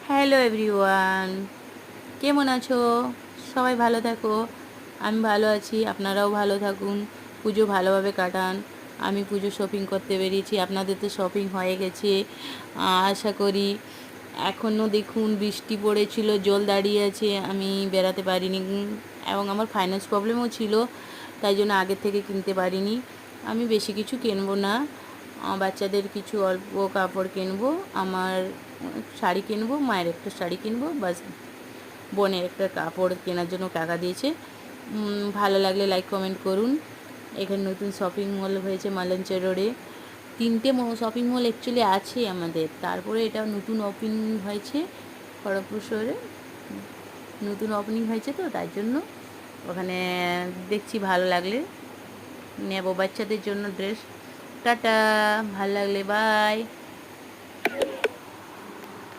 Hello everyone, কেমন আছো? সবাই ভালো থাকো। আমি ভালো আছি, আপনারাও ভালো থাকুন। পুজো ভালোভাবে কাটান। আমি পুজো শপিং করতে বেরিয়েছি, আপনাদের তো শপিং হয়ে গেছে আশা করি। এখনও দেখুন বৃষ্টি পড়েছিল, জল দাঁড়িয়ে আছে, আমি বেরাতে পারিনি এবং আমার ফাইন্যান্স প্রবলেমও ছিল, তাই জন্য আগের থেকে কিনতে পারিনি। আমি বেশি কিছু কিনবো না, বাচ্চাদের কিছু অল্প কাপড় কিনবো, আমার শাড়ি কিনবো, মায়ের একটা শাড়ি কিনবো, বাস। বোনের একটা কাপড় কেনার জন্য টাকা দিয়েছে। ভালো লাগলে লাইক কমেন্ট করুন। এখানে নতুন শপিং মল হয়েছে মালঞ্চ রোডে। 3টে শপিং মল অ্যাকচুয়ালি আছে আমাদের, তারপরে এটা নতুন ওপেনিং হয়েছে খড়গপুর শহরে। নতুন ওপেনিং হয়েছে তো তাই জন্য ওখানে দেখছি, ভালো লাগলে নেবো বাচ্চাদের জন্য ড্রেস। টাটা, ভালো লাগলে বাই।